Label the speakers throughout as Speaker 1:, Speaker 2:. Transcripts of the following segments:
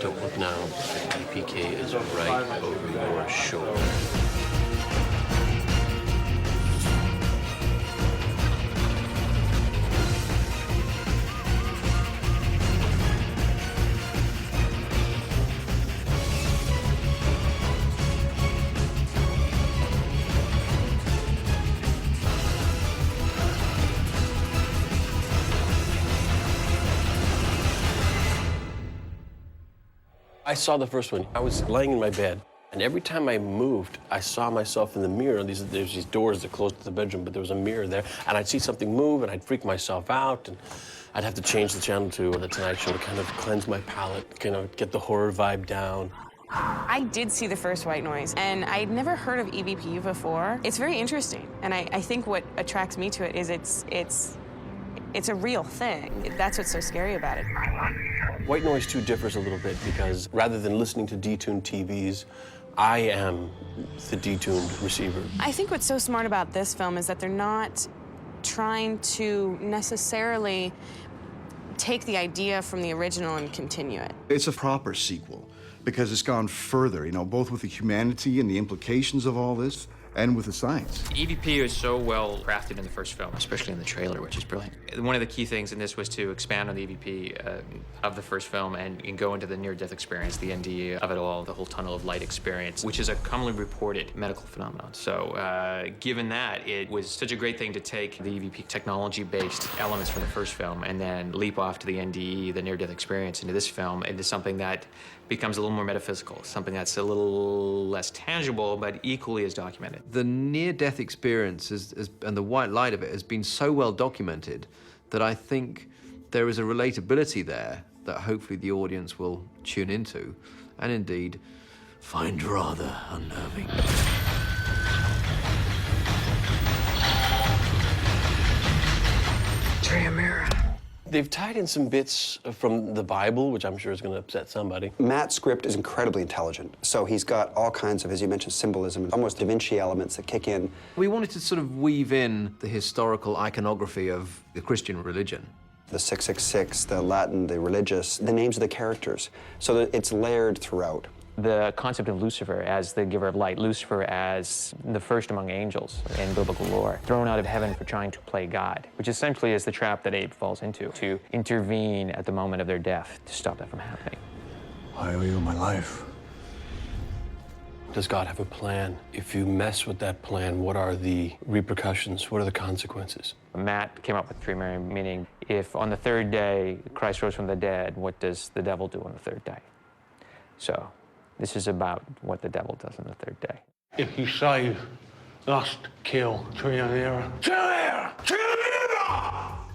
Speaker 1: Don't look now. The EPK is right over your shoulder. I saw the first one. I was laying in my bed, and every time I moved, I saw myself in the mirror. There's these doors that close to the bedroom, but there was a mirror there, and I'd see something move, and I'd freak myself out, and I'd have to change the channel to The Tonight Show to kind of cleanse my palate, kind of get the horror vibe down.
Speaker 2: I did see the first White Noise, and I'd never heard of EVP before. It's very interesting, and I think what attracts me to it is it's a real thing. That's what's so scary about it.
Speaker 1: White Noise 2 differs a little bit because rather than listening to detuned TVs, I am the detuned receiver.
Speaker 2: I think what's so smart about this film is that they're not trying to necessarily take the idea from the original and continue it.
Speaker 3: It's a proper sequel because it's gone further, you know, both with the humanity and the implications of all this, and with the science.
Speaker 4: EVP is so well crafted in the first film, especially in the trailer, which is brilliant. One of the key things in this was to expand on the EVP of the first film and go into the near-death experience, the NDE of it all, the whole tunnel of light experience, which is a commonly reported medical phenomenon. So given that, it was such a great thing to take the EVP technology-based elements from the first film and then leap off to the NDE, the near-death experience, into this film, into something that becomes a little more metaphysical, something that's a little less tangible, but equally as documented.
Speaker 5: The near-death experience and the white light of it has been so well documented that I think there is a relatability there that hopefully the audience will tune into and indeed find rather unnerving.
Speaker 1: They've tied in some bits from the Bible, which I'm sure is going to upset somebody.
Speaker 6: Matt's script is incredibly intelligent, so he's got all kinds of, as you mentioned, symbolism, almost Da Vinci elements that kick in.
Speaker 5: We wanted to sort of weave in the historical iconography of the Christian religion.
Speaker 6: The 666, the Latin, the religious, the names of the characters, so that it's layered throughout.
Speaker 4: The concept of Lucifer as the giver of light, Lucifer as the first among angels in biblical lore, thrown out of heaven for trying to play God, which essentially is the trap that Abe falls into, to intervene at the moment of their death to stop that from happening.
Speaker 7: I owe you my life.
Speaker 1: Does God have a plan? If you mess with that plan, what are the repercussions? What are the consequences?
Speaker 4: Matt came up with three meaning, if on the third day Christ rose from the dead, what does the devil do on the third day? So this is about what the devil does on the third day.
Speaker 7: If you save, lust, kill, Trianera.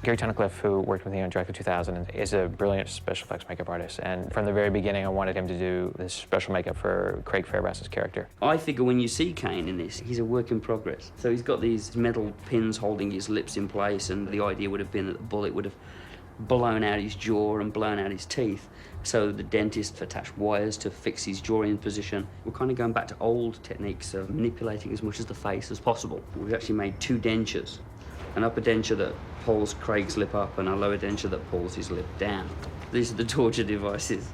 Speaker 4: Gary Tunnicliffe, who worked with me on Dracula 2000, is a brilliant special effects makeup artist. And from the very beginning, I wanted him to do this special makeup for Craig Fairbrass's character.
Speaker 8: I figure when you see Kane in this, he's a work in progress. So he's got these metal pins holding his lips in place, and the idea would have been that the bullet would have blown out his jaw and blown out his teeth. So the dentist attached wires to fix his jaw in position. We're kind of going back to old techniques of manipulating as much of the face as possible. We've actually made two dentures. An upper denture that pulls Craig's lip up and a lower denture that pulls his lip down. These are the torture devices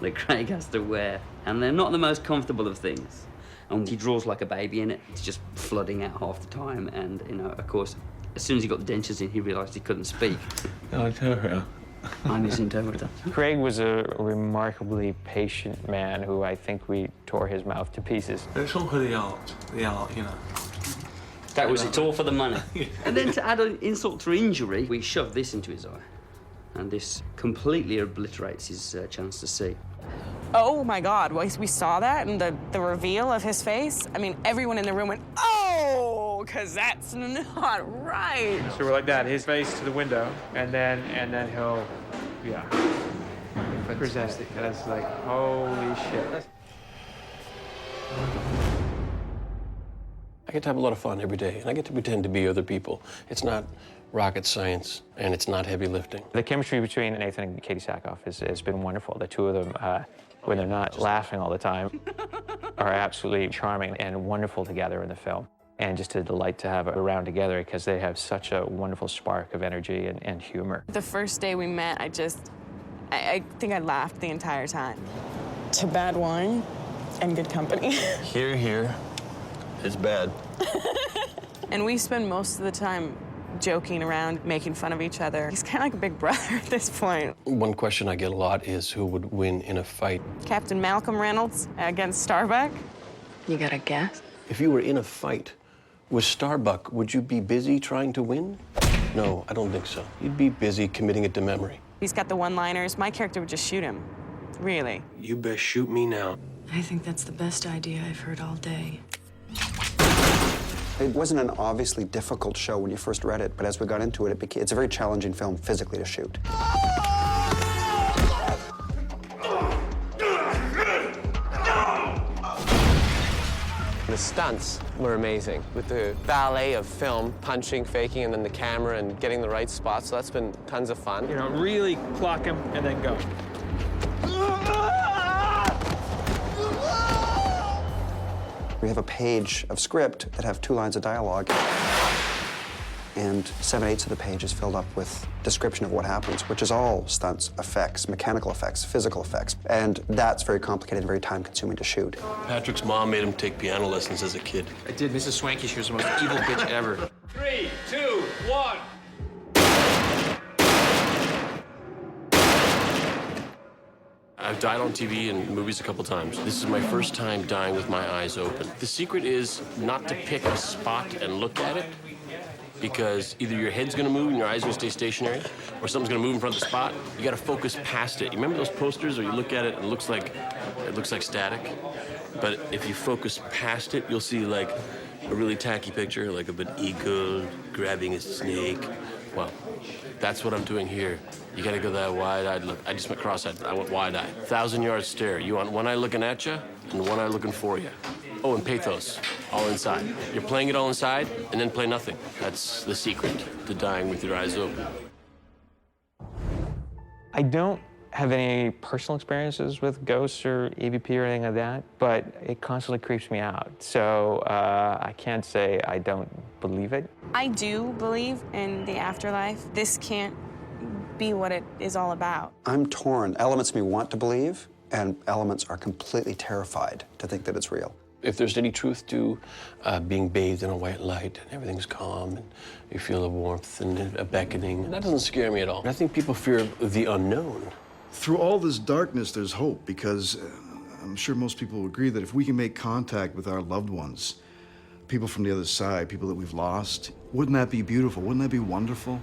Speaker 8: that Craig has to wear, and they're not the most comfortable of things. And he draws like a baby in it. It's just flooding out half the time, and, you know, of course, as soon as he got the dentures in, he realised he couldn't speak. I'm his interpreter.
Speaker 4: Craig was a remarkably patient man who I think we tore his mouth to pieces.
Speaker 7: It's all for the art, you know.
Speaker 8: That was it all for the money. And then to add an insult to injury, we shoved this into his eye. And this completely obliterates his chance to see.
Speaker 2: Oh my God, we saw that and the reveal of his face. I mean, everyone in the room went, oh, because that's not right.
Speaker 9: So we're like that, his face to the window, and then he'll, present it. And it's like, holy shit.
Speaker 1: I get to have a lot of fun every day, and I get to pretend to be other people. It's not rocket science, and it's not heavy lifting.
Speaker 4: The chemistry between Nathan and Katie Sackhoff has been wonderful. The two of them, when they're not laughing all the time, are absolutely charming and wonderful together in the film. And just a delight to have around together because they have such a wonderful spark of energy and humor.
Speaker 2: The first day we met, I think I laughed the entire time. To bad wine and good company.
Speaker 1: Here, here. It's bad.
Speaker 2: And we spend most of the time joking around, making fun of each other. He's kind of like a big brother at this point.
Speaker 1: One question I get a lot is who would win in a fight?
Speaker 2: Captain Malcolm Reynolds against Starbuck.
Speaker 10: You got a guess?
Speaker 1: If you were in a fight with Starbuck, would you be busy trying to win? No, I don't think so. You'd be busy committing it to memory.
Speaker 2: He's got the one-liners. My character would just shoot him. Really.
Speaker 1: You best shoot me now.
Speaker 10: I think that's the best idea I've heard all day.
Speaker 6: It wasn't an obviously difficult show when you first read it, but as we got into it, it's a very challenging film physically to shoot.
Speaker 11: The stunts were amazing, with the ballet of film, punching, faking, and then the camera and getting the right spot, so that's been tons of fun.
Speaker 9: You know, really clock him and then go.
Speaker 6: We have a page of script that have 2 lines of dialogue, and 7/8 of the page is filled up with description of what happens, which is all stunts, effects, mechanical effects, physical effects. And that's very complicated and very time-consuming to shoot.
Speaker 1: Patrick's mom made him take piano lessons as a kid.
Speaker 4: I did. Mrs. Swanky, she was the most evil bitch ever.
Speaker 9: 3, 2, 1.
Speaker 1: I've died on TV and movies a couple times. This is my first time dying with my eyes open. The secret is not to pick a spot and look at it, because either your head's gonna move and your eyes are gonna stay stationary, or something's gonna move in front of the spot. You gotta focus past it. You remember those posters where you look at it and it looks like static? But if you focus past it, you'll see like a really tacky picture, like of an eagle grabbing a snake. Well, that's what I'm doing here. You gotta go that wide-eyed look. I just went cross-eyed. I went wide-eyed. 1,000-yard stare. You want one eye looking at you and one eye looking for you. Oh, and pathos, all inside. You're playing it all inside and then play nothing. That's the secret to dying with your eyes open.
Speaker 9: I don't have any personal experiences with ghosts or EVP or anything like that, but it constantly creeps me out. So I can't say I don't believe it.
Speaker 2: I do believe in the afterlife. This can't be what it is all about.
Speaker 6: I'm torn. Elements of me want to believe, and elements are completely terrified to think that it's real.
Speaker 1: If there's any truth to being bathed in a white light and everything's calm and you feel a warmth and a beckoning, that doesn't scare me at all. I think people fear the unknown.
Speaker 3: Through all this darkness, there's hope, because I'm sure most people will agree that if we can make contact with our loved ones, people from the other side, people that we've lost, wouldn't that be beautiful? Wouldn't that be wonderful?